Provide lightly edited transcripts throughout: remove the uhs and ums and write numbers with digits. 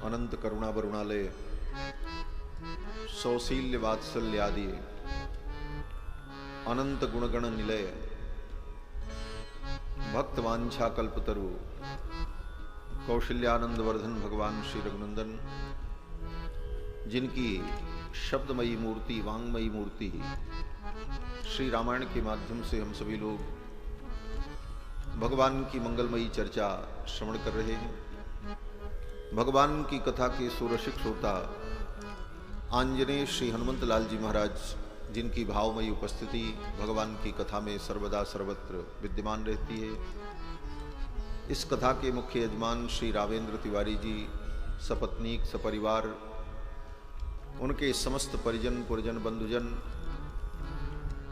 अनंत करुणा वरुणालय सौशील्य वात्सल्यादि अनंत गुणगण निलय भक्त वांछा कल्पतरु कौशल्यानंद वर्धन भगवान श्री रघुनंदन, जिनकी शब्दमयी मूर्ति वांगमयी मूर्ति श्री रामायण के माध्यम से हम सभी लोग भगवान की मंगलमयी चर्चा श्रवण कर रहे हैं। भगवान की कथा के सुरसिक श्रोता आंजनेय श्री हनुमंत लाल जी महाराज, जिनकी भावमयी उपस्थिति भगवान की कथा में सर्वदा सर्वत्र विद्यमान रहती है। इस कथा के मुख्य यजमान श्री रावेंद्र तिवारी जी, सपत्नीक सपरिवार, उनके समस्त परिजन पुरजन बंधुजन,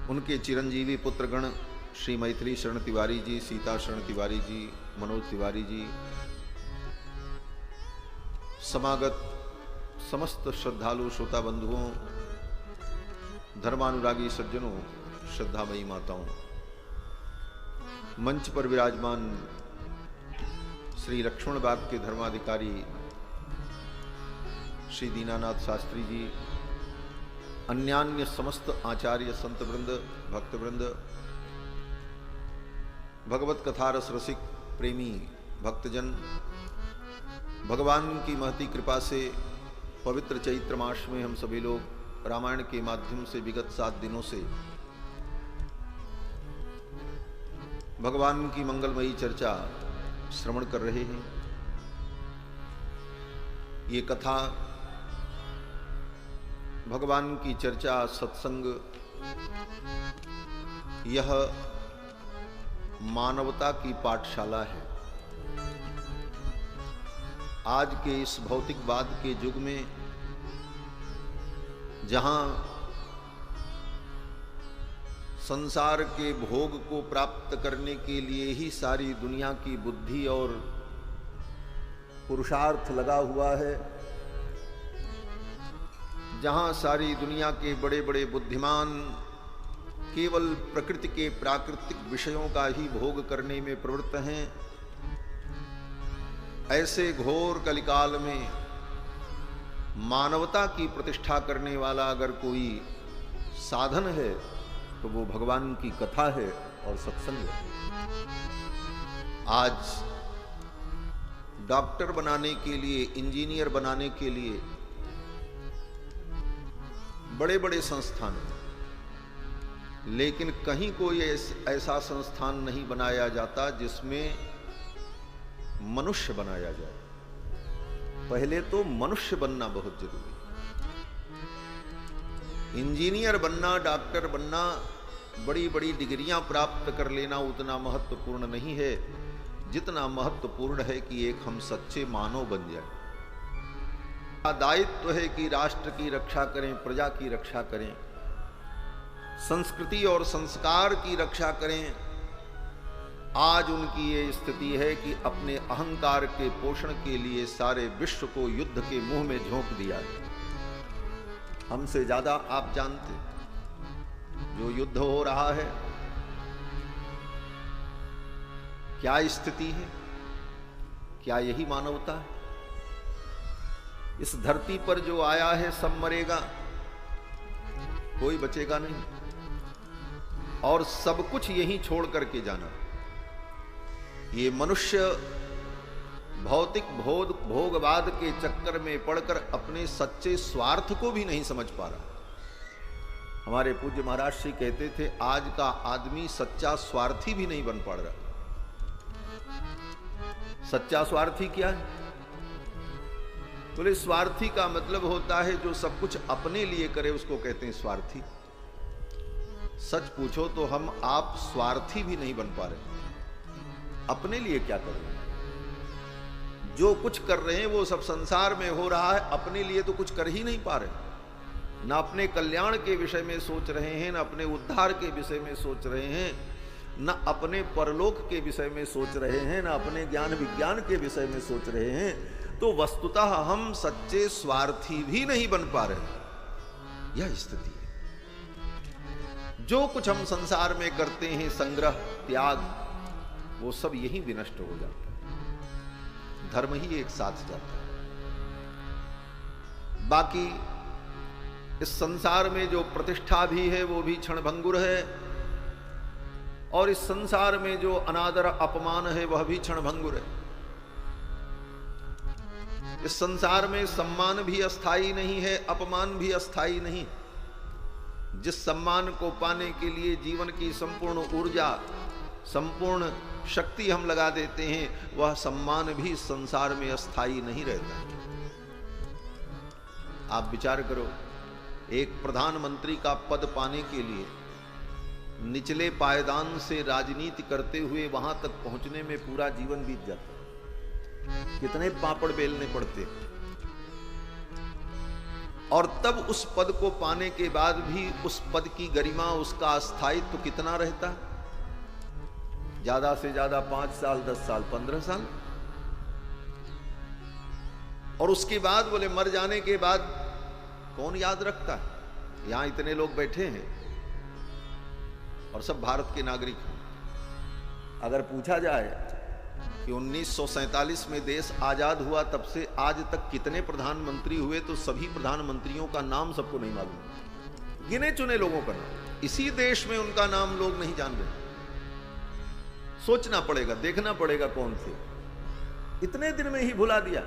उनके चिरंजीवी पुत्रगण श्री मैथिली शरण तिवारी जी, सीता शरण तिवारी जी, मनोज तिवारी जी, समागत समस्त श्रद्धालु श्रोता बंधुओं, धर्मानुरागी सज्जनों, श्रद्धामयी माताओं, मंच पर विराजमान श्री लक्ष्मण बाग के धर्माधिकारी श्री दीनानाथ शास्त्री जी, अन्यान्य समस्त आचार्य संत वृंद, भक्त वृंद, भगवत कथा रस रसिक प्रेमी भक्तजन, भगवान की महती कृपा से पवित्र चैत्र मास में हम सभी लोग रामायण के माध्यम से विगत 7 दिनों से भगवान की मंगलमयी चर्चा श्रवण कर रहे हैं। ये कथा, भगवान की चर्चा, सत्संग, यह मानवता की पाठशाला है। आज के इस भौतिकवाद के युग में, जहां संसार के भोग को प्राप्त करने के लिए ही सारी दुनिया की बुद्धि और पुरुषार्थ लगा हुआ है, जहां सारी दुनिया के बड़े बड़े बुद्धिमान केवल प्रकृति के प्राकृतिक विषयों का ही भोग करने में प्रवृत्त हैं, ऐसे घोर कलिकाल में मानवता की प्रतिष्ठा करने वाला अगर कोई साधन है तो वो भगवान की कथा है और सत्संग है। आज डॉक्टर बनाने के लिए, इंजीनियर बनाने के लिए बड़े बड़े संस्थान हैं, लेकिन कहीं कोई ऐसा संस्थान नहीं बनाया जाता जिसमें मनुष्य बनाया जाए। पहले तो मनुष्य बनना बहुत जरूरी है। इंजीनियर बनना, डॉक्टर बनना, बड़ी बड़ी डिग्रियां प्राप्त कर लेना उतना महत्वपूर्ण नहीं है जितना महत्वपूर्ण है कि एक हम सच्चे मानव बन जाए। दायित्व है कि राष्ट्र की रक्षा करें, प्रजा की रक्षा करें, संस्कृति और संस्कार की रक्षा करें। आज उनकी ये स्थिति है कि अपने अहंकार के पोषण के लिए सारे विश्व को युद्ध के मुंह में झोंक दिया है। हमसे ज्यादा आप जानते जो युद्ध हो रहा है, क्या स्थिति है, क्या यही मानवता है? इस धरती पर जो आया है सब मरेगा, कोई बचेगा नहीं, और सब कुछ यहीं छोड़ करके जाना। ये मनुष्य भौतिक भोगवाद के चक्कर में पड़कर अपने सच्चे स्वार्थ को भी नहीं समझ पा रहा। हमारे पूज्य महाराज श्री कहते थे, आज का आदमी सच्चा स्वार्थी भी नहीं बन पा रहा। सच्चा स्वार्थी क्या है? बोले स्वार्थी का मतलब होता है जो सब कुछ अपने लिए करे, उसको कहते हैं स्वार्थी। सच पूछो तो हम आप स्वार्थी भी नहीं बन पा रहे। अपने लिए क्या कर रहे हैं? जो कुछ कर रहे हैं वो सब संसार में हो रहा है, अपने लिए तो कुछ कर ही नहीं पा रहे। ना अपने कल्याण के विषय में सोच रहे हैं, ना अपने उद्धार के विषय में सोच रहे हैं, ना अपने परलोक के विषय में सोच रहे हैं, ना अपने ज्ञान विज्ञान के विषय में सोच रहे हैं। तो वस्तुतः हम सच्चे स्वार्थी भी नहीं बन पा रहे। यह स्थिति है। जो कुछ हम संसार में करते हैं, संग्रह, त्याग, वो सब यही विनष्ट हो जाता है। धर्म ही एक साथ जाता है। बाकी इस संसार में जो प्रतिष्ठा भी है वो भी क्षणभंगुर है, और इस संसार में जो अनादर अपमान है वह भी क्षणभंगुर है। इस संसार में सम्मान भी अस्थाई नहीं है, अपमान भी अस्थाई नहीं। जिस सम्मान को पाने के लिए जीवन की संपूर्ण ऊर्जा, संपूर्ण शक्ति हम लगा देते हैं, वह सम्मान भी संसार में अस्थाई नहीं रहता। आप विचार करो, एक प्रधानमंत्री का पद पाने के लिए निचले पायदान से राजनीति करते हुए वहां तक पहुंचने में पूरा जीवन बीत जाता, कितने पापड़ बेलने पड़ते, और तब उस पद को पाने के बाद भी उस पद की गरिमा, उसका अस्थायित्व तो कितना रहता, ज्यादा से ज्यादा 5 साल, 10 साल, 15 साल, और उसके बाद बोले मर जाने के बाद कौन याद रखता है। यहां इतने लोग बैठे हैं और सब भारत के नागरिक हैं। अगर पूछा जाए कि 1947 में देश आजाद हुआ तब से आज तक कितने प्रधानमंत्री हुए, तो सभी प्रधानमंत्रियों का नाम सबको नहीं मालूम, गिने चुने लोगों का नाम। इसी देश में उनका नाम लोग नहीं जान रहे। सोचना पड़ेगा, देखना पड़ेगा कौन थे, इतने दिन में ही भुला दिया।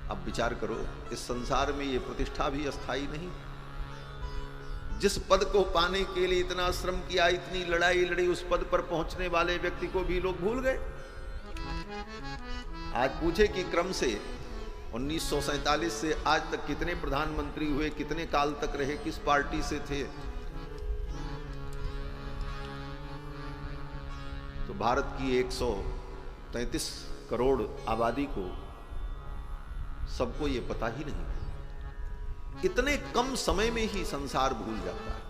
अब विचार करो, इस संसार में ये प्रतिष्ठा भी अस्थाई नहीं। जिस पद को पाने के लिए इतना श्रम किया, इतनी लड़ाई लड़ी, उस पद पर पहुंचने वाले व्यक्ति को भी लोग भूल गए। आज पूछे कि क्रम से 1947 से आज तक कितने प्रधानमंत्री हुए, कितने काल तक रहे, किस पार्टी से थे, तो भारत की 133 करोड़ आबादी को सबको ये पता ही नहीं। इतने कम समय में ही संसार भूल जाता है।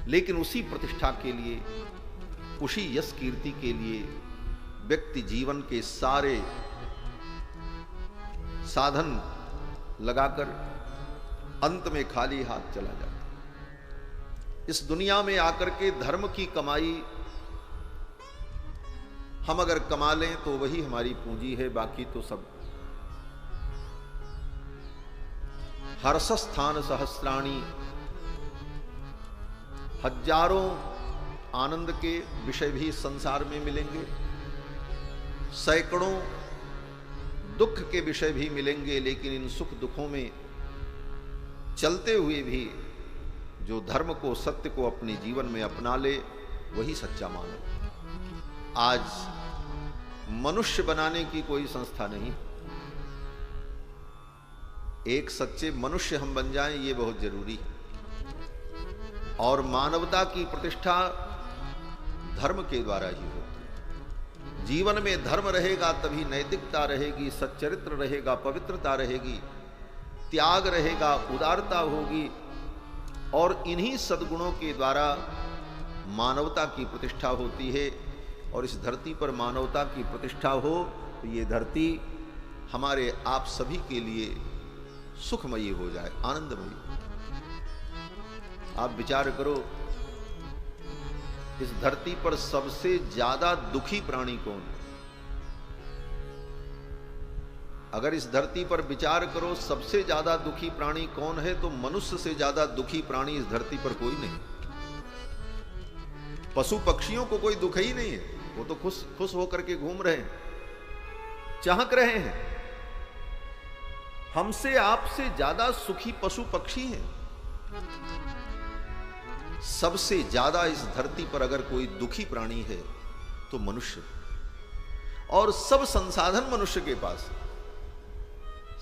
लेकिन उसी प्रतिष्ठा के लिए, उसी यश कीर्ति के लिए व्यक्ति जीवन के सारे साधन लगाकर अंत में खाली हाथ चला जाता। इस दुनिया में आकर के धर्म की कमाई हम अगर कमा लें तो वही हमारी पूंजी है, बाकी तो सब हर्षस्थान सहस्राणी, हजारों आनंद के विषय भी संसार में मिलेंगे, सैकड़ों दुख के विषय भी मिलेंगे, लेकिन इन सुख दुखों में चलते हुए भी जो धर्म को, सत्य को अपने जीवन में अपना ले, वही सच्चा मानव। आज मनुष्य बनाने की कोई संस्था नहीं, एक सच्चे मनुष्य हम बन जाएं, ये बहुत जरूरी है। और मानवता की प्रतिष्ठा धर्म के द्वारा ही होती है। जीवन में धर्म रहेगा तभी नैतिकता रहेगी, सच्चरित्र रहेगा, पवित्रता रहेगी, त्याग रहेगा, उदारता होगी, और इन्हीं सद्गुणों के द्वारा मानवता की प्रतिष्ठा होती है। और इस धरती पर मानवता की प्रतिष्ठा हो तो ये धरती हमारे आप सभी के लिए सुखमयी हो जाए, आनंदमयी। आप विचार करो, इस धरती पर सबसे ज्यादा दुखी प्राणी कौन है? अगर इस धरती पर विचार करो सबसे ज्यादा दुखी प्राणी कौन है, तो मनुष्य से ज्यादा दुखी प्राणी इस धरती पर कोई नहीं। पशु पक्षियों को कोई दुख ही नहीं है, वो तो खुश खुश होकर के घूम रहे हैं, चहक रहे हैं। हमसे आपसे ज्यादा सुखी पशु पक्षी हैं। सबसे ज्यादा इस धरती पर अगर कोई दुखी प्राणी है तो मनुष्य, और सब संसाधन मनुष्य के पास,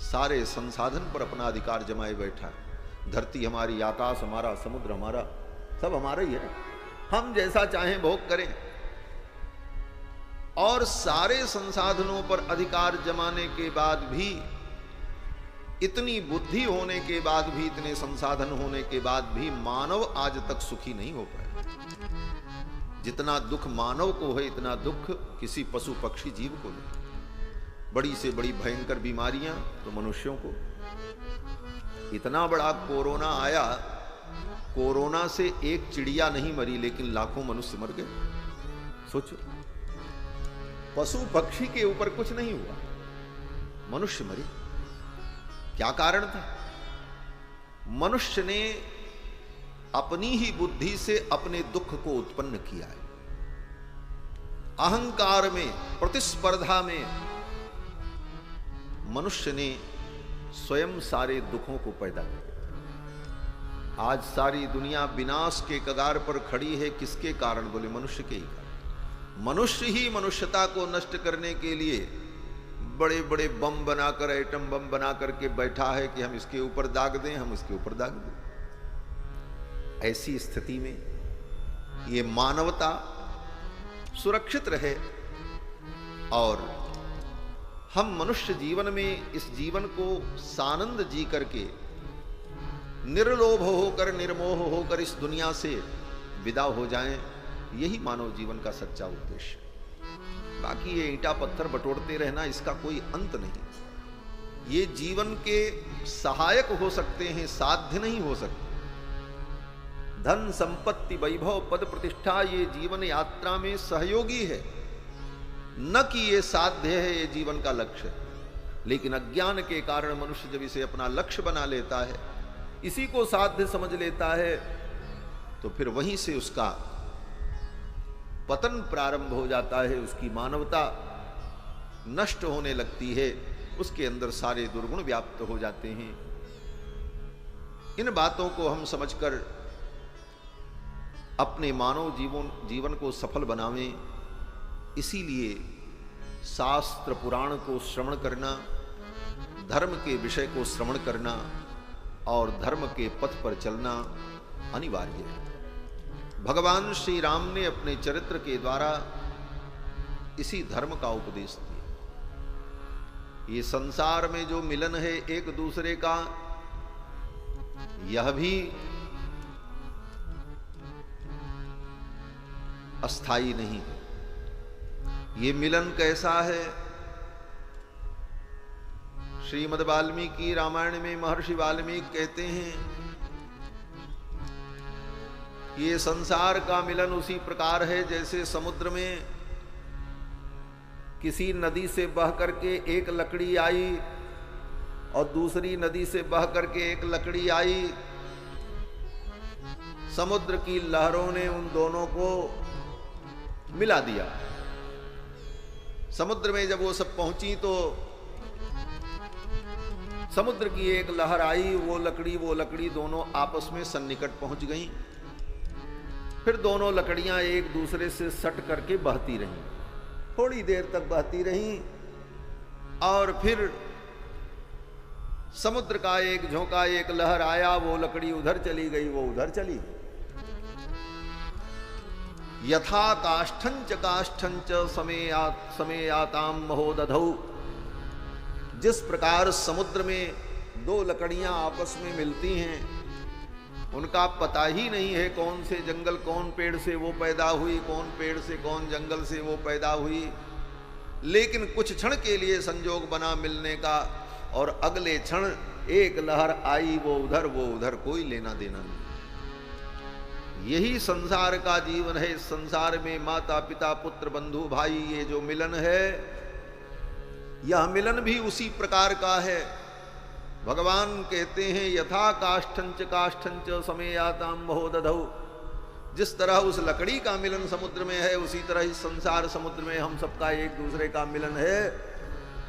सारे संसाधन पर अपना अधिकार जमाए बैठा है। धरती हमारी, आकाश हमारा, समुद्र हमारा, सब हमारा ही है। हम जैसा चाहें भोग करें, और सारे संसाधनों पर अधिकार जमाने के बाद भी, इतनी बुद्धि होने के बाद भी, इतने संसाधन होने के बाद भी मानव आज तक सुखी नहीं हो पाया। जितना दुख मानव को है, इतना दुख किसी पशु पक्षी जीव को नहीं। बड़ी से बड़ी भयंकर बीमारियां तो मनुष्यों को। इतना बड़ा कोरोना आया, कोरोना से एक चिड़िया नहीं मरी, लेकिन लाखों मनुष्य मर गए। सोचो, पशु पक्षी के ऊपर कुछ नहीं हुआ, मनुष्य मरे। क्या कारण था? मनुष्य ने अपनी ही बुद्धि से अपने दुख को उत्पन्न किया है। अहंकार में, प्रतिस्पर्धा में मनुष्य ने स्वयं सारे दुखों को पैदा किया। आज सारी दुनिया विनाश के कगार पर खड़ी है। किसके कारण? बोले मनुष्य के ही कारण। मनुष्य ही मनुष्यता को नष्ट करने के लिए बड़े बड़े बम बनाकर, एटम बम बना करके बैठा है कि हम इसके ऊपर दाग दें, हम इसके ऊपर दाग दें। ऐसी स्थिति में ये मानवता सुरक्षित रहे और हम मनुष्य जीवन में इस जीवन को सानंद जी करके, निर्लोभ होकर, निर्मोह होकर इस दुनिया से विदा हो जाएं, यही मानव जीवन का सच्चा उद्देश्य है। बाकी ये ईंटा पत्थर बटोरते रहना, इसका कोई अंत नहीं। ये जीवन के सहायक हो सकते हैं, साध्य नहीं हो सकते। धन, संपत्ति, वैभव, पद, प्रतिष्ठा ये जीवन यात्रा में सहयोगी है, न कि ये साध्य है, ये जीवन का लक्ष्य है। लेकिन अज्ञान के कारण मनुष्य जब इसे अपना लक्ष्य बना लेता है, इसी को साध्य समझ लेता है, तो फिर वहीं से उसका पतन प्रारंभ हो जाता है। उसकी मानवता नष्ट होने लगती है, उसके अंदर सारे दुर्गुण व्याप्त हो जाते हैं। इन बातों को हम समझकर अपने मानव जीवन को सफल बनावें। इसीलिए शास्त्र पुराण को श्रवण करना, धर्म के विषय को श्रवण करना और धर्म के पथ पर चलना अनिवार्य है। भगवान श्री राम ने अपने चरित्र के द्वारा इसी धर्म का उपदेश दिया। ये संसार में जो मिलन है एक दूसरे का, यह भी अस्थाई नहीं है। ये मिलन कैसा है? श्रीमद् वाल्मीकि रामायण में महर्षि वाल्मीकि कहते हैं, ये संसार का मिलन उसी प्रकार है जैसे समुद्र में किसी नदी से बह करके एक लकड़ी आई और दूसरी नदी से बह करके एक लकड़ी आई। समुद्र की लहरों ने उन दोनों को मिला दिया। समुद्र में जब वो सब पहुंची तो समुद्र की एक लहर आई, वो लकड़ी दोनों आपस में सन्निकट पहुंच गईं। फिर दोनों लकड़ियां एक दूसरे से सट करके बहती रहीं, थोड़ी देर तक बहती रहीं और फिर समुद्र का एक झोंका, एक लहर आया, वो लकड़ी उधर चली गई, वो उधर चली गई। यथा काष्ठंच काष्ठंच समेयाताम महोदधौ। जिस प्रकार समुद्र में दो लकड़ियां आपस में मिलती हैं, उनका पता ही नहीं है कौन से जंगल, कौन पेड़ से वो पैदा हुई, कौन पेड़ से, कौन जंगल से वो पैदा हुई, लेकिन कुछ क्षण के लिए संजोग बना मिलने का और अगले क्षण एक लहर आई, वो उधर, कोई लेना देना नहीं। यही संसार का जीवन है। इस संसार में माता पिता पुत्र बंधु भाई, ये जो मिलन है, यह मिलन भी उसी प्रकार का है। भगवान कहते हैं यथा काष्ठंच काष्ठंच समेयाताम महोदधौ। जिस तरह उस लकड़ी का मिलन समुद्र में है, उसी तरह इस संसार समुद्र में हम सबका एक दूसरे का मिलन है।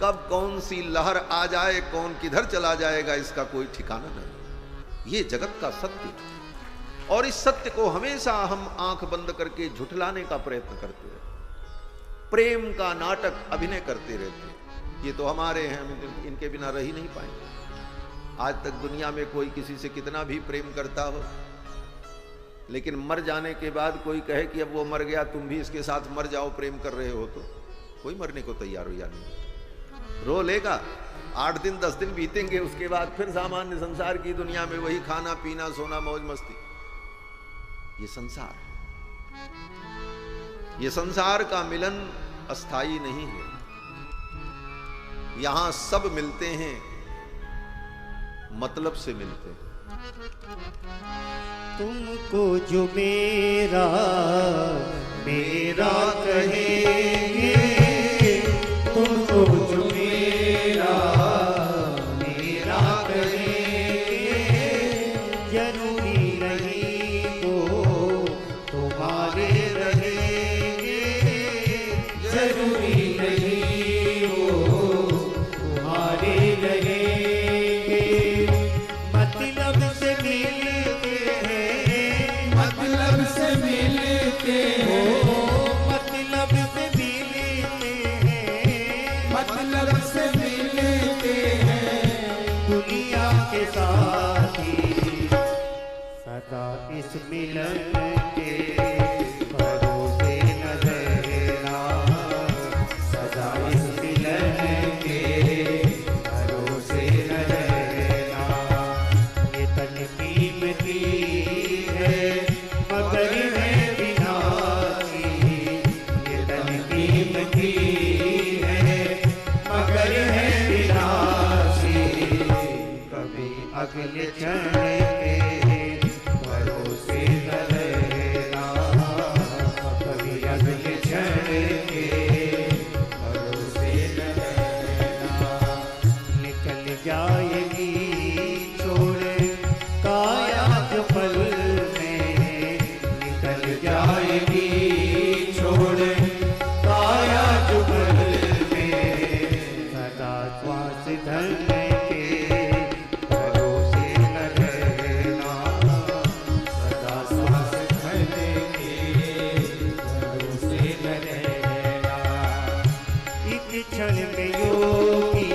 कब कौन सी लहर आ जाए, कौन किधर चला जाएगा, इसका कोई ठिकाना नहीं। ये जगत का सत्य है और इस सत्य को हमेशा हम आंख बंद करके झुठलाने का प्रयत्न करते हैं, प्रेम का नाटक अभिनय करते रहते हैं। ये तो हमारे हैं, हम इनके बिना रह ही नहीं पाएंगे। आज तक दुनिया में कोई किसी से कितना भी प्रेम करता हो, लेकिन मर जाने के बाद कोई कहे कि अब वो मर गया, तुम भी इसके साथ मर जाओ, प्रेम कर रहे हो, तो कोई मरने को तैयार हो या नहीं। रो लेगा, 8 दिन 10 दिन बीतेंगे, उसके बाद फिर सामान्य संसार की दुनिया में वही खाना पीना सोना मौज मस्ती। ये संसार, ये संसार का मिलन अस्थाई नहीं है। यहां सब मिलते हैं, मतलब से मिलते हैं। तुमको जो मेरा मेरा कहेंगे, तुमको जो मेरा मेरा नहीं वो तुम्हारे रहेंगे। मतलब से मिलते हैं, मतलब से मिलते हैं, मतलब से मिलते हैं, मतलब से मिलते हैं। दुनिया के साथी सदा इस मिलन के भरोसे न रहना, सदा इस मिलन के भरोसे न रहना। ये तन कीमती है मगर है विनाशी, ये तन कीमती है मगर है विनाशी। कभी अगले क्षण के भरोसे न रहना, कभी अगले क्षण के भरोसे न रहना। निकल जाएगी छोड़ काया जो पल में, निकल जाएगी छोड़ काया जो पल में। सदा श्वास धन के भरोसे न रहना, सदा श्वास धन के भरोसे न रहना। एक क्षण में योगी,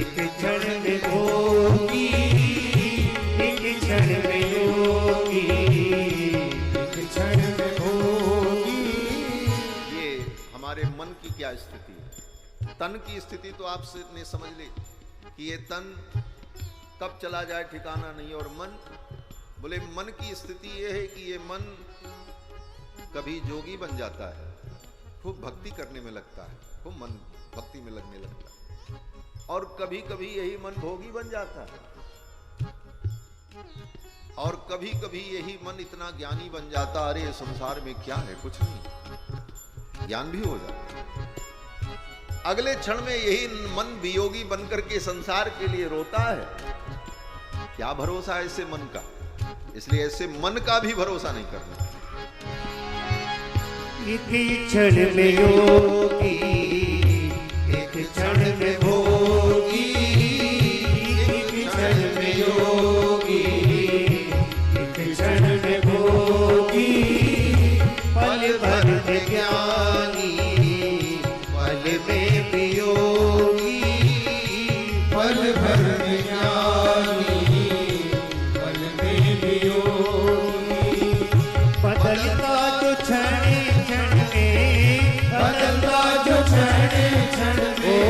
एक क्षण में भोगी, एक क्षण में योगी, एक क्षण में भोगी। ये हमारे मन की क्या स्थिति है। तन की स्थिति तो आपने समझ ली कि ये तन कब चला जाए ठिकाना नहीं, और मन, बोले मन की स्थिति ये है कि ये मन कभी जोगी बन जाता है, खूब भक्ति करने में लगता है, खूब मन भक्ति में लगने लगता है, और कभी कभी यही मन भोगी बन जाता है, और कभी कभी यही मन इतना ज्ञानी बन जाता, अरे संसार में क्या है, कुछ नहीं, ज्ञान भी हो जाता है। अगले क्षण में यही मन वियोगी बनकर के संसार के लिए रोता है। क्या भरोसा है ऐसे मन का, इसलिए ऐसे मन का भी भरोसा नहीं करना। एक क्षण में योगी, एक क्षण में भोगी, एक क्षण में योगी, एक क्षण में भोगी। पल भर में ज्ञानी, पल में वियोगी, पल भर में ज्ञानी, पल में वियोगी। बदलता जो क्षण क्षण में, बदलता जो क्षण क्षण में,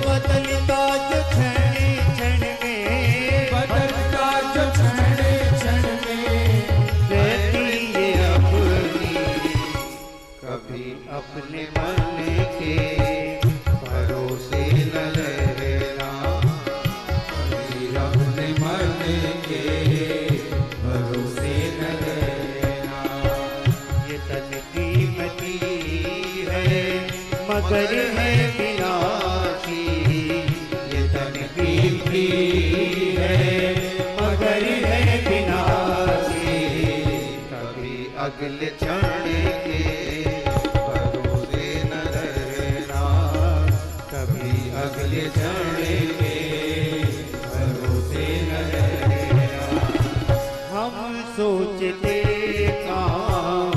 बदलता जो क्षण क्षण में, बदलता जो क्षण क्षण में। रहती है अपनी, कभी अपने मन के भरोसे न रहना, कभी अपने मन के भरोसे न रहना। ये तन कीमती है मगर है विनाशी, ये तन कीमती है मगर है विनाशी। कभी अगले क्षण के भरोसे न रहना, कभी अगले क्षण के भरोसे न रहना। हम सोचते काम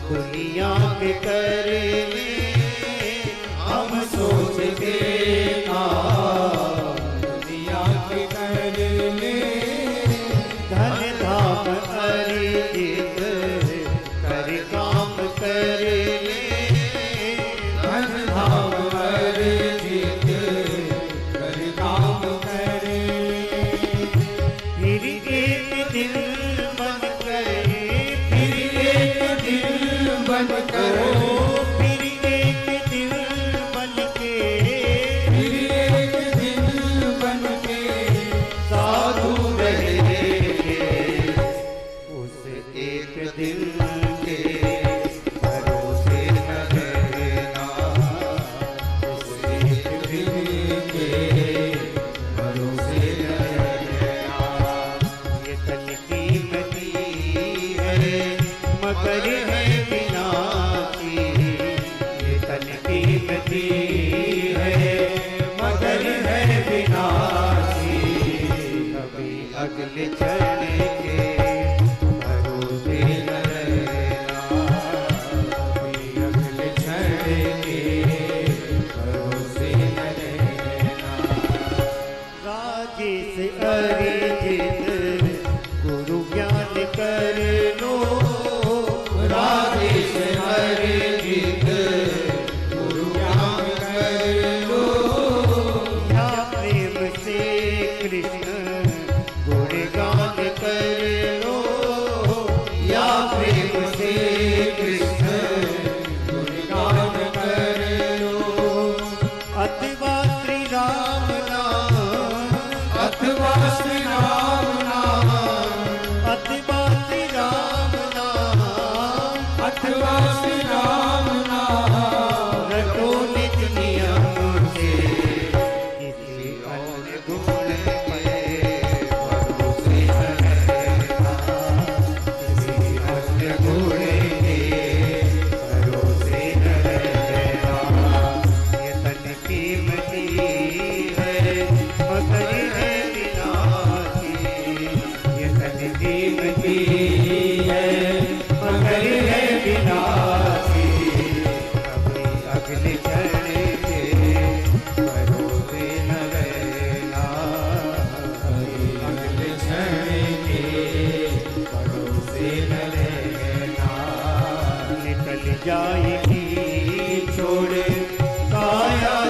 दुनिया के करने, हम सोचते काम दुनिया के करने। धन धाम अर्जित कर काम करने, धन धाम अर्जित कर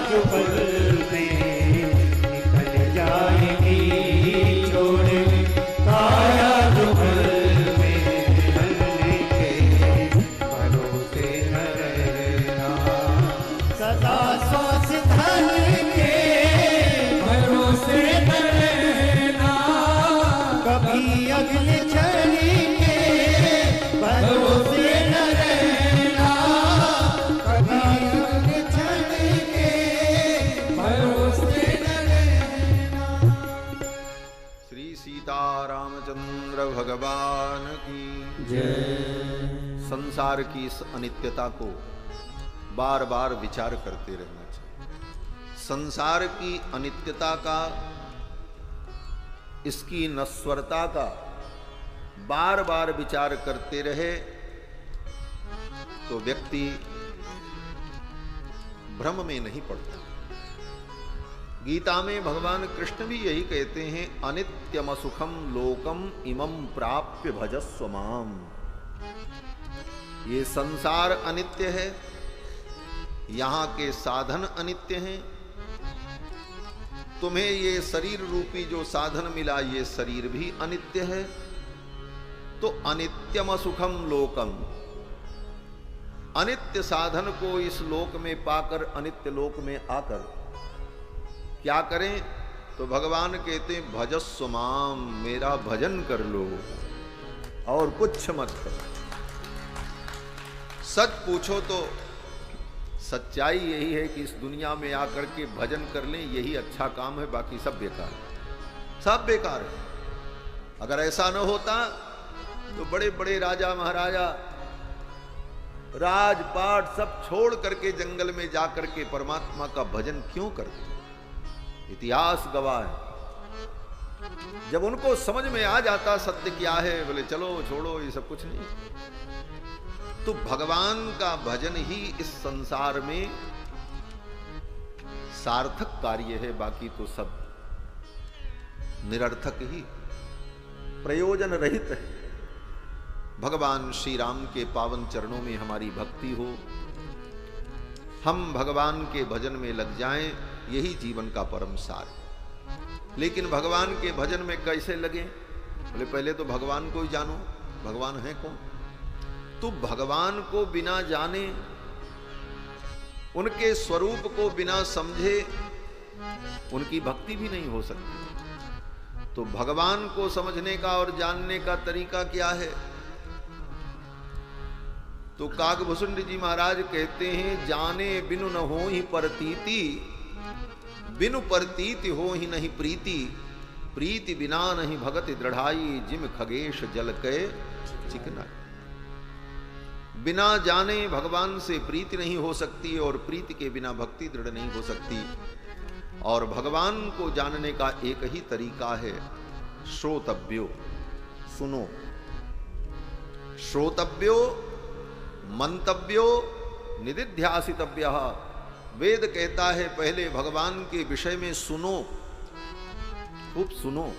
जो पल में निकल जाएगी, छोड़ काया जो पल में निकलने के भरोसे न रहना, सदा श्वास धन के भरोसे न रहना, कभी अगले क्षण के भरोसे न रहना, कभी अगले क्षण के भरोसे न रहना। श्री सीतारामचंद्र भगवान की जय। संसार की इस अनित्यता को बार बार विचार करते रहना चाहिए। संसार की अनित्यता का, इसकी नश्वरता का बार बार विचार करते रहे तो व्यक्ति भ्रम में नहीं पड़ता। गीता में भगवान कृष्ण भी यही कहते हैं, अनित्यम सुखम लोकम इमं प्राप्य भजस्व माम। ये संसार अनित्य है, यहां के साधन अनित्य हैं। तुम्हें ये शरीर रूपी जो साधन मिला, ये शरीर भी अनित्य है। तो अनित्यम सुखम लोकम, अनित्य साधन को इस लोक में पाकर अनित्य लोक में आकर क्या करें? तो भगवान कहते हैं भजस्व माम, मेरा भजन कर लो और कुछ मत करो। सच पूछो तो सच्चाई यही है कि इस दुनिया में आकर के भजन कर लें, यही अच्छा काम है, बाकी सब बेकार है, सब बेकार है। अगर ऐसा न होता तो बड़े बड़े राजा महाराजा राजपाट सब छोड़ करके जंगल में जाकर के परमात्मा का भजन क्यों करते? इतिहास गवाह है। जब उनको समझ में आ जाता सत्य क्या है, बोले चलो छोड़ो ये सब कुछ नहीं। तो भगवान का भजन ही इस संसार में सार्थक कार्य है, बाकी तो सब निरर्थक ही, प्रयोजन रहित है। भगवान श्री राम के पावन चरणों में हमारी भक्ति हो, हम भगवान के भजन में लग जाएं, यही जीवन का परम सार है। लेकिन भगवान के भजन में कैसे लगे? बोले पहले तो भगवान को ही जानो, भगवान है कौन। तो भगवान को बिना जाने, उनके स्वरूप को बिना समझे उनकी भक्ति भी नहीं हो सकती। तो भगवान को समझने का और जानने का तरीका क्या है? तो काकभूषुंड जी महाराज कहते हैं, जाने बिनु न हो ही परतीति, बिनु परतीति हो ही नहीं प्रीति, प्रीति बिना नहीं भगति दृढ़ाई, जिम खगेश जल के चिकनाई। बिना जाने भगवान से प्रीति नहीं हो सकती और प्रीति के बिना भक्ति दृढ़ नहीं हो सकती। और भगवान को जानने का एक ही तरीका है, श्रोतव्यो, सुनो। श्रोतव्यो, मंतव्यो, निदिध्यासितव्यः। वेद कहता है पहले भगवान के विषय में सुनो, खूब सुनो,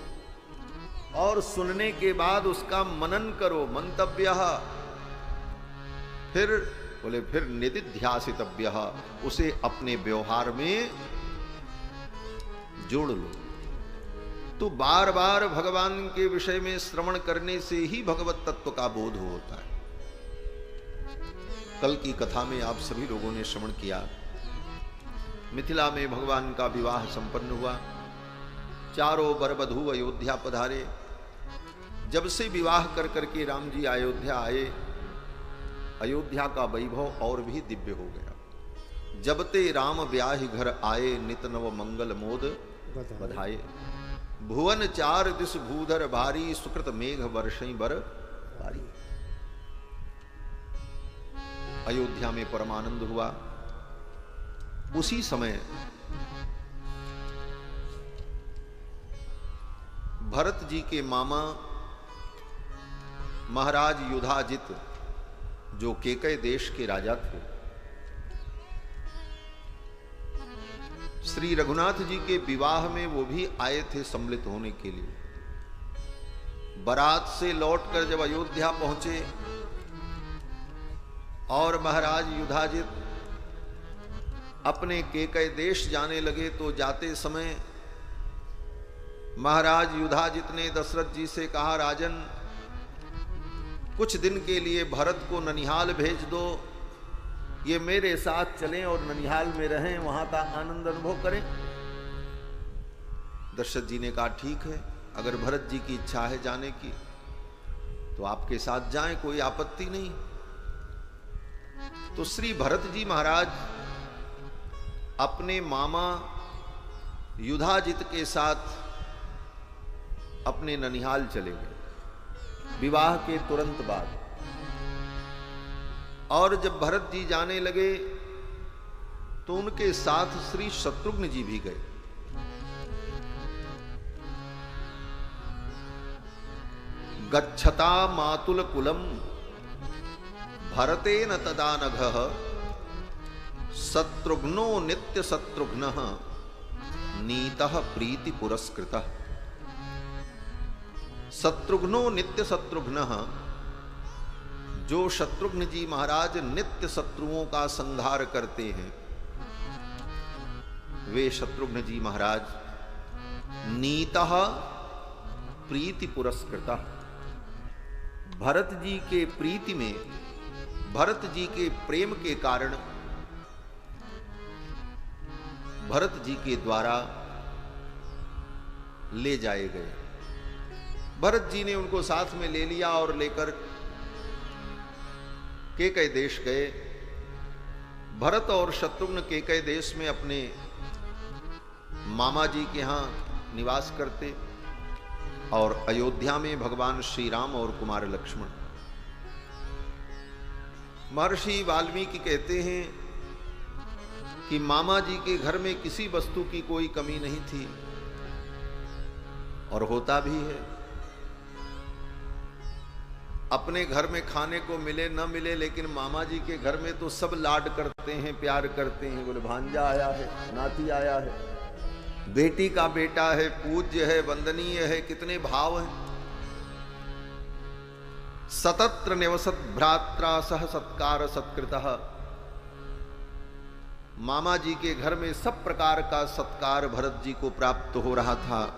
और सुनने के बाद उसका मनन करो, मंतव्यः। फिर बोले फिर निदिध्यासितव्यः, उसे अपने व्यवहार में जोड़ लो। तो बार बार भगवान के विषय में श्रवण करने से ही भगवत तत्व का बोध होता है। कल की कथा में आप सभी लोगों ने श्रवण किया, मिथिला में भगवान का विवाह संपन्न हुआ, चारों वर वधू अयोध्या पधारे। जब से विवाह कर करके राम जी अयोध्या आए, अयोध्या का वैभव और भी दिव्य हो गया। जब ते राम ब्याहि घर आए, नित नव मंगल मोद बधाए। भुवन चार दिस भूधर भारी, सुकृत मेघ वर्षई बर भारी। अयोध्या में परमानंद हुआ। उसी समय भरत जी के मामा महाराज युधाजित, जो केकय देश के राजा थे, श्री रघुनाथ जी के विवाह में वो भी आए थे सम्मिलित होने के लिए। बारात से लौटकर जब अयोध्या पहुंचे और महाराज युधाजित अपने केकय देश जाने लगे तो जाते समय महाराज युधाजित ने दशरथ जी से कहा, राजन कुछ दिन के लिए भरत को ननिहाल भेज दो, ये मेरे साथ चलें और ननिहाल में रहें, वहां का आनंद अनुभव करें। दशरथ जी ने कहा ठीक है, अगर भरत जी की इच्छा है जाने की तो आपके साथ जाएं, कोई आपत्ति नहीं। तो श्री भरत जी महाराज अपने मामा युधाजित के साथ अपने ननिहाल चले गए विवाह के तुरंत बाद। और जब भरत जी जाने लगे तो उनके साथ श्री शत्रुघ्न जी भी गए। गच्छता मातुल कुलम भरतेन तदा नघः शत्रुघ्नो नित्य शत्रुघ्नः नीतः प्रीति पुरस्कृतः। शत्रुघ्नो नित्य शत्रुघ्नः, जो शत्रुघ्न जी महाराज नित्य शत्रुओं का संहार करते हैं, वे शत्रुघ्न जी महाराज नीतः प्रीति पुरस्कृतः, भरत जी के प्रीति में, भरत जी के प्रेम के कारण भरत जी के द्वारा ले जाए गए। भरत जी ने उनको साथ में ले लिया और लेकर केकय देश गए। भरत और शत्रुघ्न केकय देश में अपने मामा जी के यहां निवास करते और अयोध्या में भगवान श्री राम और कुमार लक्ष्मण। महर्षि वाल्मीकि कहते हैं कि मामा जी के घर में किसी वस्तु की कोई कमी नहीं थी, और होता भी है। अपने घर में खाने को मिले न मिले, लेकिन मामा जी के घर में तो सब लाड करते हैं, प्यार करते हैं। बोले भांजा आया है, नाती आया है, बेटी का बेटा है, पूज्य है, वंदनीय है, कितने भाव हैं। सतत्र निवसत भ्रात्रा सह सत्कार सत्कृतः। मामा जी के घर में सब प्रकार का सत्कार भरत जी को प्राप्त हो रहा था।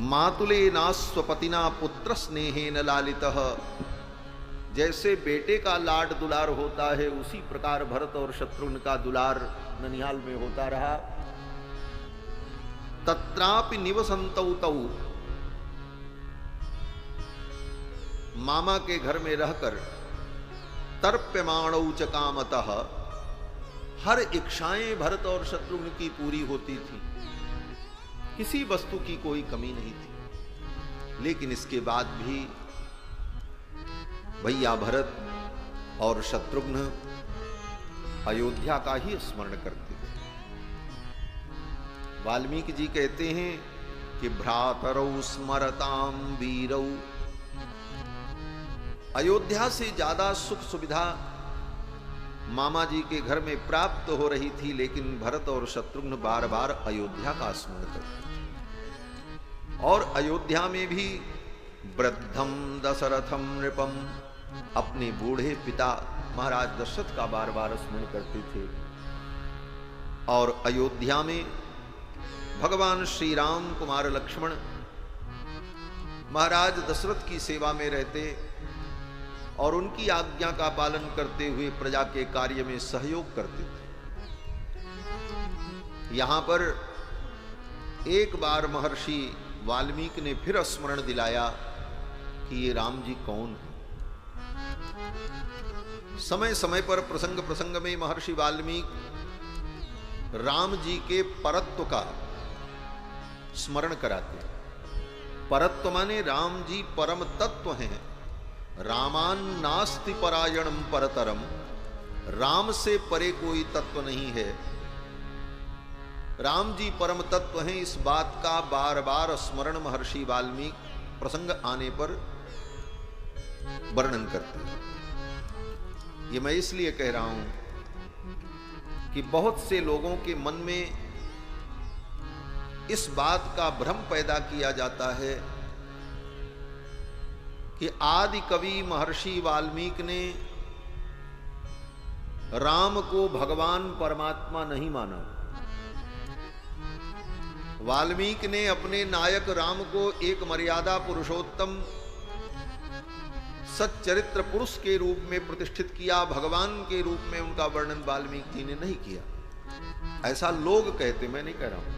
मातुले नास्वपतिना पुत्र स्नेहेन लालितः, जैसे बेटे का लाड दुलार होता है, उसी प्रकार भरत और शत्रुघ्न का दुलार ननिहाल में होता रहा। तत्रापि निवसन्तौ तौ, मामा के घर में रहकर तर्प्यमाणौ च कामतः, हर इच्छाएं भरत और शत्रुघ्न की पूरी होती थी, किसी वस्तु की कोई कमी नहीं थी। लेकिन इसके बाद भी भैया भरत और शत्रुघ्न अयोध्या का ही स्मरण करते थे। वाल्मीकि जी कहते हैं कि भ्रातरौ स्मरताम वीरौ, अयोध्या से ज्यादा सुख सुविधा मामा जी के घर में प्राप्त हो रही थी, लेकिन भरत और शत्रुघ्न बार बार अयोध्या का स्मरण करते थे। और अयोध्या में भी वृद्धम दशरथम नृपम, अपने बूढ़े पिता महाराज दशरथ का बार बार स्मरण करते थे। और अयोध्या में भगवान श्री राम कुमार लक्ष्मण महाराज दशरथ की सेवा में रहते और उनकी आज्ञा का पालन करते हुए प्रजा के कार्य में सहयोग करते थे। यहां पर एक बार महर्षि वाल्मीकि ने फिर स्मरण दिलाया कि ये राम जी कौन है। समय समय पर प्रसंग प्रसंग में महर्षि वाल्मीकि राम जी के परत्व का स्मरण कराते। परत्व माने राम जी परम तत्व हैं। रामान नास्ति परायणम परतरम, राम से परे कोई तत्व नहीं है। राम जी परम तत्व हैं, इस बात का बार बार स्मरण महर्षि वाल्मीकि प्रसंग आने पर वर्णन करते हैं। ये मैं इसलिए कह रहा हूं कि बहुत से लोगों के मन में इस बात का भ्रम पैदा किया जाता है कि आदि कवि महर्षि वाल्मीकि ने राम को भगवान परमात्मा नहीं माना। वाल्मीकि ने अपने नायक राम को एक मर्यादा पुरुषोत्तम सच्चरित्र पुरुष के रूप में प्रतिष्ठित किया, भगवान के रूप में उनका वर्णन वाल्मीकि जी ने नहीं किया। ऐसा लोग कहते, मैं नहीं कह रहा हूं।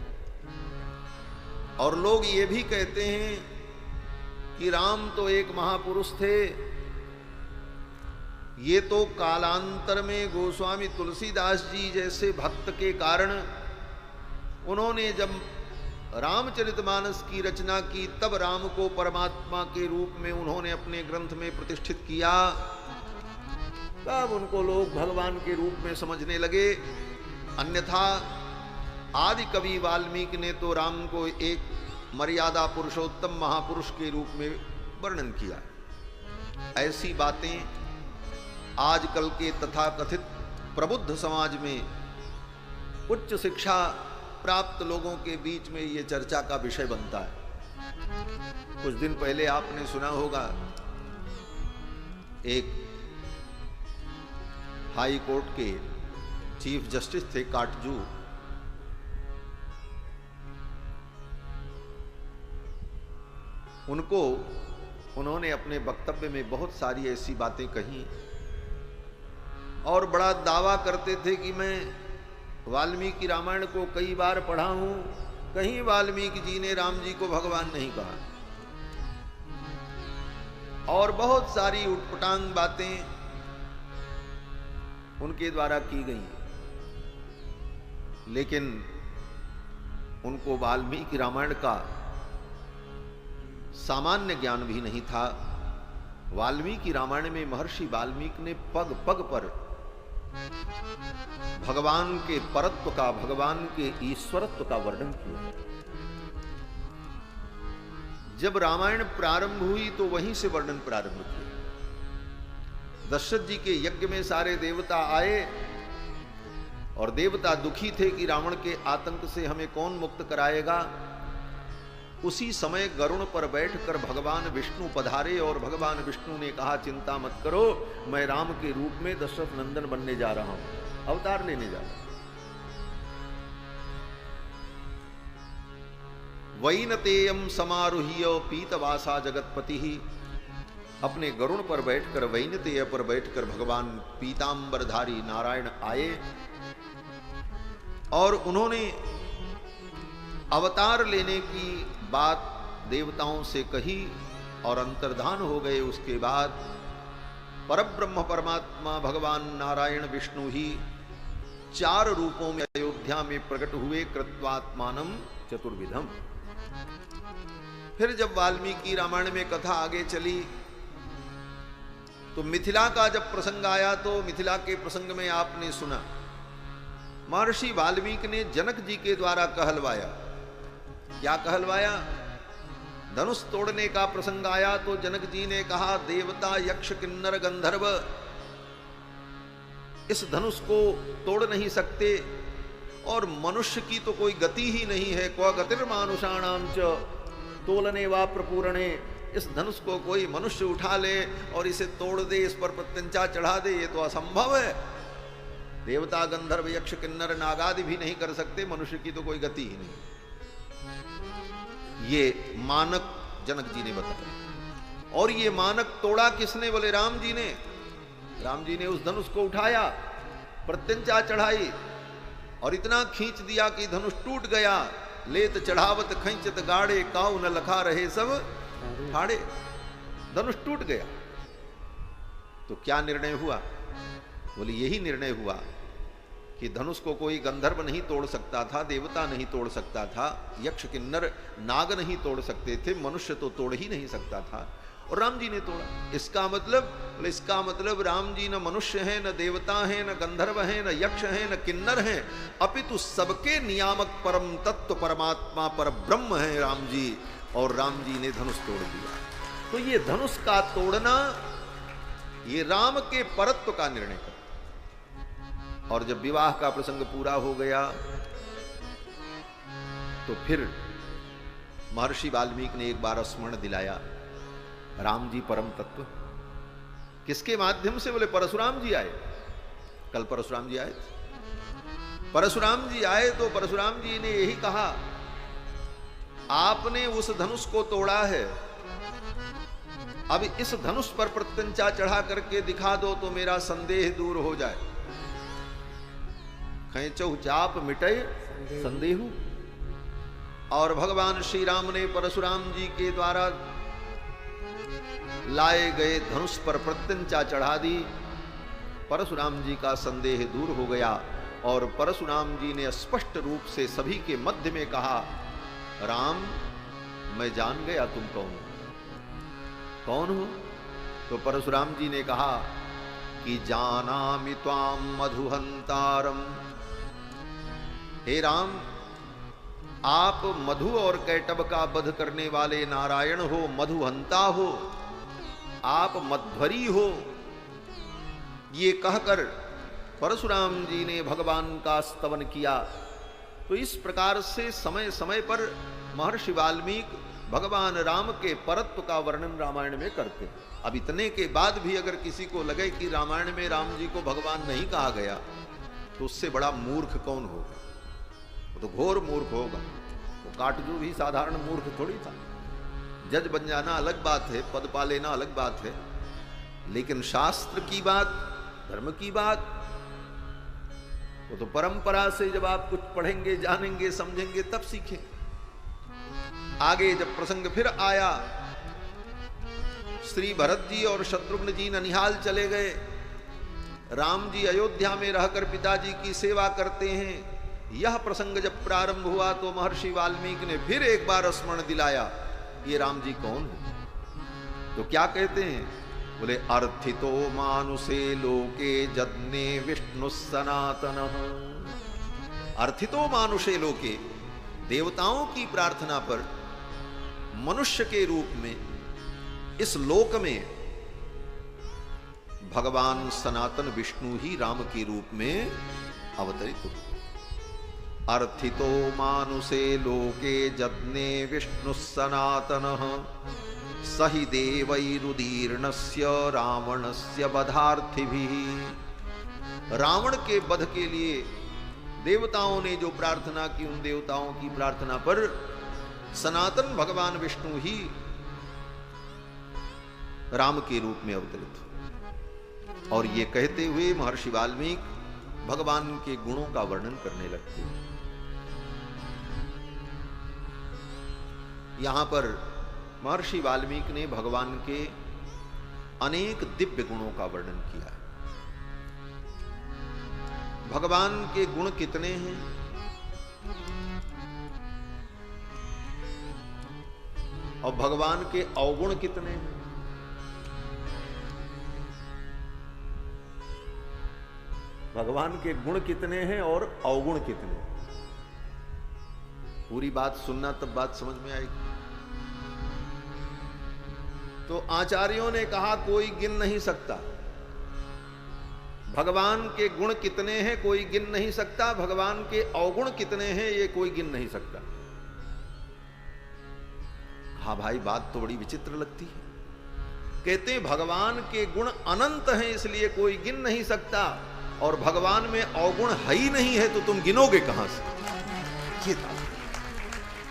और लोग ये भी कहते हैं कि राम तो एक महापुरुष थे, ये तो कालांतर में गोस्वामी तुलसीदास जी जैसे भक्त के कारण उन्होंने जब रामचरितमानस की रचना की तब राम को परमात्मा के रूप में उन्होंने अपने ग्रंथ में प्रतिष्ठित किया, तब उनको लोग भगवान के रूप में समझने लगे। अन्यथा आदि कवि वाल्मीकि ने तो राम को एक मर्यादा पुरुषोत्तम महापुरुष के रूप में वर्णन किया। ऐसी बातें आजकल के तथाकथित प्रबुद्ध समाज में उच्च शिक्षा प्राप्त लोगों के बीच में ये चर्चा का विषय बनता है। कुछ दिन पहले आपने सुना होगा, एक हाई कोर्ट के चीफ जस्टिस थे काटजू, उन्होंने अपने वक्तव्य में बहुत सारी ऐसी बातें कही और बड़ा दावा करते थे कि मैं वाल्मीकि रामायण को कई बार पढ़ा हूं, कहीं वाल्मीकि जी ने राम जी को भगवान नहीं कहा। और बहुत सारी उटपटांग बातें उनके द्वारा की गई, लेकिन उनको वाल्मीकि रामायण का सामान्य ज्ञान भी नहीं था। वाल्मीकि रामायण में महर्षि वाल्मीकि ने पग पग पर भगवान के परत्व का, भगवान के ईश्वरत्व का वर्णन किया। जब रामायण प्रारंभ हुई तो वहीं से वर्णन प्रारंभ किया। दशरथ जी के यज्ञ में सारे देवता आए और देवता दुखी थे कि रावण के आतंक से हमें कौन मुक्त कराएगा। उसी समय गरुड़ पर बैठकर भगवान विष्णु पधारे और भगवान विष्णु ने कहा, चिंता मत करो, मैं राम के रूप में दशरथ नंदन बनने जा रहा हूं, अवतार लेने जा रहा हूं। वैनतेयम समारुह्य पीतवासा जगतपति ही, अपने गरुड़ पर बैठकर, वैनतेय पर बैठकर भगवान पीतांबरधारी नारायण आए और उन्होंने अवतार लेने की बात देवताओं से कही और अंतर्धान हो गए। उसके बाद परब्रह्म परमात्मा भगवान नारायण विष्णु ही 4 रूपों में अयोध्या में प्रकट हुए, कृत्वात्मानम चतुर्विधम। फिर जब वाल्मीकि रामायण में कथा आगे चली तो मिथिला का जब प्रसंग आया तो मिथिला के प्रसंग में आपने सुना महर्षि वाल्मीकि ने जनक जी के द्वारा कहलवाया। क्या कहलवाया? धनुष तोड़ने का प्रसंग आया तो जनक जी ने कहा, देवता यक्ष किन्नर गंधर्व इस धनुष को तोड़ नहीं सकते और मनुष्य की तो कोई गति ही नहीं है। क्व गतिर्मानुषाणाम च तोलने वा प्रपूरणे, इस धनुष को कोई मनुष्य उठा ले और इसे तोड़ दे, इस पर प्रत्यंचा चढ़ा दे, ये तो असंभव है। देवता गंधर्व यक्ष किन्नर नागादि भी नहीं कर सकते, मनुष्य की तो कोई गति ही नहीं। ये मानक जनक जी ने बताया। और ये मानक तोड़ा किसने? बोले राम जी ने। राम जी ने उस धनुष को उठाया, प्रत्यंचा चढ़ाई और इतना खींच दिया कि धनुष टूट गया। लेत चढ़ावत खंचत गाड़े, काऊ न लखा रहे सब ठाड़े। धनुष टूट गया। तो क्या निर्णय हुआ? बोले यही निर्णय हुआ कि धनुष को कोई गंधर्व नहीं तोड़ सकता था, देवता नहीं तोड़ सकता था, यक्ष किन्नर नाग नहीं तोड़ सकते थे, मनुष्य तो तोड़ ही नहीं सकता था, और राम जी ने तोड़ा। इसका मतलब राम जी न मनुष्य हैं, न देवता हैं, न गंधर्व हैं, न यक्ष हैं, न किन्नर हैं, अपितु सबके नियामक परम तत्व परमात्मा पर ब्रह्म है राम जी। और राम जी ने धनुष तोड़ दिया। तो ये धनुष का तोड़ना ये राम के परत्व का निर्णय कर। और जब विवाह का प्रसंग पूरा हो गया तो फिर महर्षि वाल्मीकि ने एक बार स्मरण दिलाया, राम जी परम तत्व। किसके माध्यम से? बोले परशुराम जी आए कल परशुराम जी आए थे। परशुराम जी आए तो परशुराम जी ने यही कहा, आपने उस धनुष को तोड़ा है, अब इस धनुष पर प्रत्यंचा चढ़ा करके दिखा दो तो मेरा संदेह दूर हो जाए। खैचौ चाप मिटे संदेहु। और भगवान श्री राम ने परशुराम जी के द्वारा लाए गए धनुष पर प्रत्यंचा चढ़ा दी। परशुराम जी का संदेह दूर हो गया और परशुराम जी ने स्पष्ट रूप से सभी के मध्य में कहा, राम मैं जान गया तुम कौन हो। कौन हो? तो परशुराम जी ने कहा कि जानामि त्वाम मधुहंतारम। हे राम, आप मधु और कैटब का वध करने वाले नारायण हो, मधुहंता हो, आप मध्वरी हो। ये कहकर परशुराम जी ने भगवान का स्तवन किया। तो इस प्रकार से समय समय पर महर्षि वाल्मीकि भगवान राम के परत्व का वर्णन रामायण में करते हैं। अब इतने के बाद भी अगर किसी को लगे कि रामायण में राम जी को भगवान नहीं कहा गया, तो उससे बड़ा मूर्ख कौन होगा? वो तो घोर मूर्ख होगा। वो काटजू भी साधारण मूर्ख थोड़ी था। जज बन जाना अलग बात है, पद पा लेना अलग बात है, लेकिन शास्त्र की बात, धर्म की बात, वो तो परंपरा से जब आप कुछ पढ़ेंगे, जानेंगे, समझेंगे तब सीखें। आगे जब प्रसंग फिर आया, श्री भरत जी और शत्रुघ्न जी ननिहाल चले गए, राम जी अयोध्या में रहकर पिताजी की सेवा करते हैं। यह प्रसंग जब प्रारंभ हुआ तो महर्षि वाल्मीकि ने फिर एक बार स्मरण दिलाया, ये राम जी कौन है? तो क्या कहते हैं? बोले अर्थितो मानुषे लोके जज्ञे विष्णु सनातन। अर्थितो मानुषे लोके, देवताओं की प्रार्थना पर मनुष्य के रूप में इस लोक में भगवान सनातन विष्णु ही राम के रूप में अवतरित हुए। अर्थितो मानुषे लोके जज्ञे विष्णु सनातन सहि देवैरुदीर्णस्य रावणस्य वधार्थिभिः। रावण के वध के लिए देवताओं ने जो प्रार्थना की, उन देवताओं की प्रार्थना पर सनातन भगवान विष्णु ही राम के रूप में अवतरित हुए। और ये कहते हुए महर्षि वाल्मीकि भगवान के गुणों का वर्णन करने लगते हैं। यहां पर महर्षि वाल्मीकि ने भगवान के अनेक दिव्य गुणों का वर्णन किया। भगवान के गुण कितने हैं? और भगवान के अवगुण कितने हैं? भगवान के गुण कितने हैं और अवगुण कितने हैं? पूरी बात सुनना तब बात समझ में आएगी। तो आचार्यों ने कहा कोई गिन नहीं सकता। भगवान के गुण कितने हैं कोई गिन नहीं सकता, भगवान के अवगुण कितने हैं ये कोई गिन नहीं सकता। हाँ भाई, बात तो बड़ी विचित्र लगती है। कहते हैं भगवान के गुण अनंत हैं इसलिए कोई गिन नहीं सकता, और भगवान में अवगुण है ही नहीं है तो तुम गिनोगे कहां से?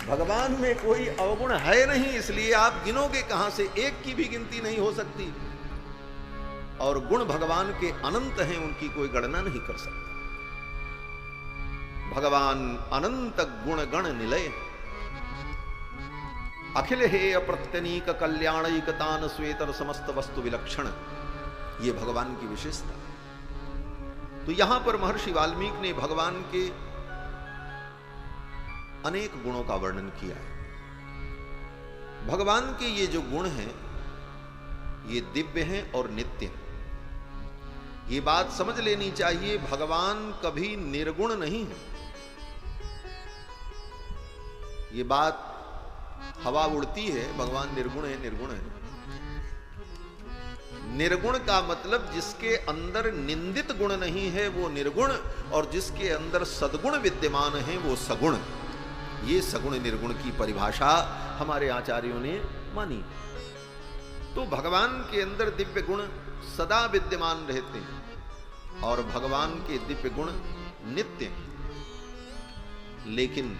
भगवान में कोई अवगुण है नहीं इसलिए आप गिनोगे कहां से? एक की भी गिनती नहीं हो सकती। और गुण भगवान के अनंत हैं, उनकी कोई गणना नहीं कर सकता। भगवान अनंत गुण गण निलय, अखिल हे अप्रत्यनीक कल्याणैकतान श्वेतर समस्त वस्तु विलक्षण, ये भगवान की विशेषता। तो यहां पर महर्षि वाल्मीकि ने भगवान के अनेक गुणों का वर्णन किया है। भगवान के ये जो गुण हैं ये दिव्य हैं और नित्य हैं। ये बात समझ लेनी चाहिए, भगवान कभी निर्गुण नहीं है। ये बात हवा उड़ती है, भगवान निर्गुण है, निर्गुण है। निर्गुण का मतलब जिसके अंदर निंदित गुण नहीं है वो निर्गुण, और जिसके अंदर सद्गुण विद्यमान है वो सगुण। ये सगुण निर्गुण की परिभाषा हमारे आचार्यों ने मानी। तो भगवान के अंदर दिव्य गुण सदा विद्यमान रहते हैं। और भगवान के दिव्य गुण नित्य हैं। लेकिन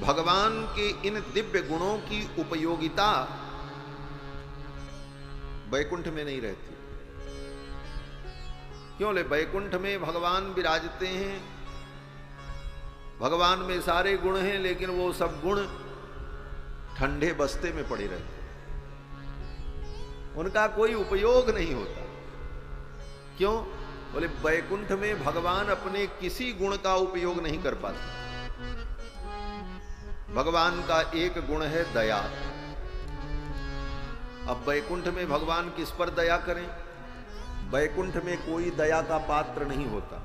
भगवान के इन दिव्य गुणों की उपयोगिता वैकुंठ में नहीं रहती। क्यों? ले वैकुंठ में भगवान विराजते हैं, भगवान में सारे गुण हैं, लेकिन वो सब गुण ठंडे बस्ते में पड़े रहते, उनका कोई उपयोग नहीं होता। क्यों? बोले वैकुंठ में भगवान अपने किसी गुण का उपयोग नहीं कर पाते। भगवान का एक गुण है दया। अब वैकुंठ में भगवान किस पर दया करें? वैकुंठ में कोई दया का पात्र नहीं होता।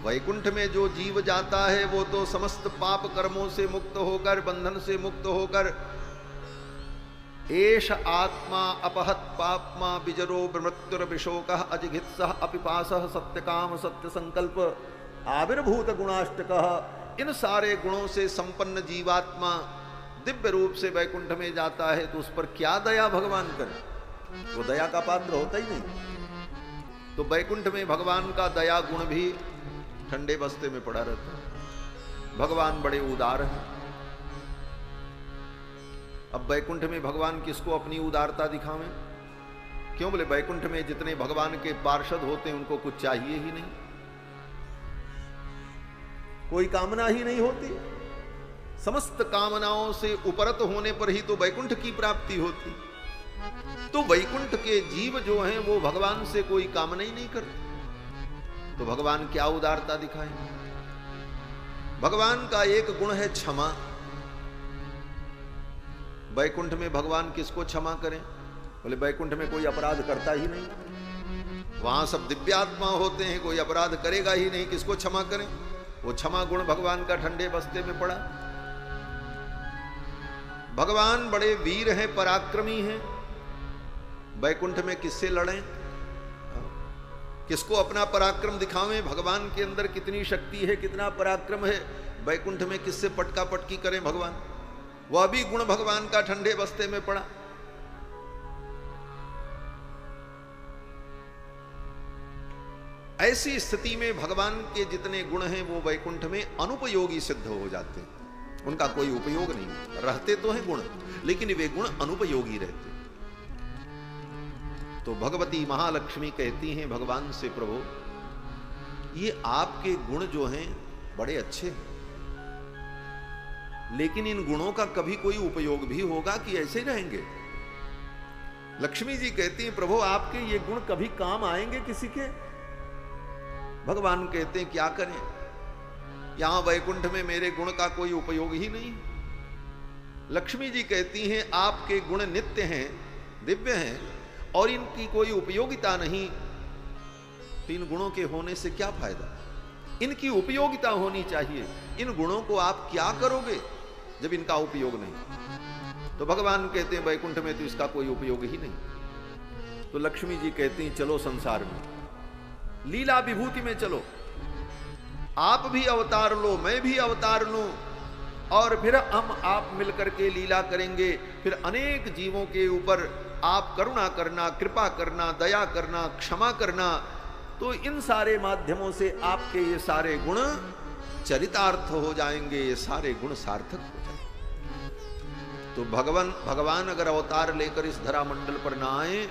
वैकुंठ में जो जीव जाता है वो तो समस्त पाप कर्मों से मुक्त होकर, बंधन से मुक्त होकर, एष आत्मा अपहत पापमा विजरो मृत्युर्विशोकः अजिघित्सः अपिपासः सत्यकाम सत्य संकल्प आविर्भूत गुणाष्टकः, इन सारे गुणों से संपन्न जीवात्मा दिव्य रूप से वैकुंठ में जाता है, तो उस पर क्या दया भगवान करे? वो दया का पात्र होता ही नहीं। तो वैकुंठ में भगवान का दया गुण भी ठंडे बस्ते में पड़ा रहता है। भगवान बड़े उदार हैं। अब वैकुंठ में भगवान किसको अपनी उदारता दिखावें? क्यों? बोले वैकुंठ में जितने भगवान के पार्षद होते हैं उनको कुछ चाहिए ही नहीं, कोई कामना ही नहीं होती। समस्त कामनाओं से उपरत होने पर ही तो वैकुंठ की प्राप्ति होती। तो वैकुंठ के जीव जो हैं वो भगवान से कोई कामना ही नहीं करते, तो भगवान क्या उदारता दिखाएं? भगवान का एक गुण है क्षमा। वैकुंठ में भगवान किसको क्षमा करें? बोले वैकुंठ में कोई अपराध करता ही नहीं, वहां सब दिव्यात्मा होते हैं, कोई अपराध करेगा ही नहीं, किसको क्षमा करें? वो क्षमा गुण भगवान का ठंडे बस्ते में पड़ा। भगवान बड़े वीर हैं, पराक्रमी हैं, वैकुंठ में किससे लड़ें? किसको अपना पराक्रम दिखावें? भगवान के अंदर कितनी शक्ति है, कितना पराक्रम है, वैकुंठ में किससे पटका पटकी करें भगवान? वह भी गुण भगवान का ठंडे बस्ते में पड़ा। ऐसी स्थिति में भगवान के जितने गुण हैं वो वैकुंठ में अनुपयोगी सिद्ध हो जाते हैं, उनका कोई उपयोग नहीं। रहते तो हैं गुण, लेकिन वे गुण अनुपयोगी रहते। तो भगवती महालक्ष्मी कहती हैं भगवान से, प्रभु ये आपके गुण जो हैं बड़े अच्छे हैं, लेकिन इन गुणों का कभी कोई उपयोग भी होगा कि ऐसे रहेंगे? लक्ष्मी जी कहती हैं, प्रभु आपके ये गुण कभी काम आएंगे किसी के? भगवान कहते हैं, क्या करें, यहां वैकुंठ में मेरे गुण का कोई उपयोग ही नहीं। लक्ष्मी जी कहती हैं, आपके गुण नित्य हैं, दिव्य हैं, और इनकी कोई उपयोगिता नहीं, तो इन गुणों के होने से क्या फायदा? इनकी उपयोगिता होनी चाहिए। इन गुणों को आप क्या करोगे जब इनका उपयोग नहीं? तो भगवान कहते हैं, वैकुंठ में तो इसका कोई उपयोग ही नहीं। तो लक्ष्मी जी कहती हैं, चलो संसार में, लीला विभूति में चलो, आप भी अवतार लो, मैं भी अवतार लूं, और फिर हम आप मिलकर के लीला करेंगे। फिर अनेक जीवों के ऊपर आप करुणा करना, कृपा करना, दया करना, क्षमा करना, तो इन सारे माध्यमों से आपके ये सारे गुण चरितार्थ हो जाएंगे, ये सारे गुण सार्थक हो जाएंगे। तो भगवान अगर अवतार लेकर इस धरा मंडल पर ना आए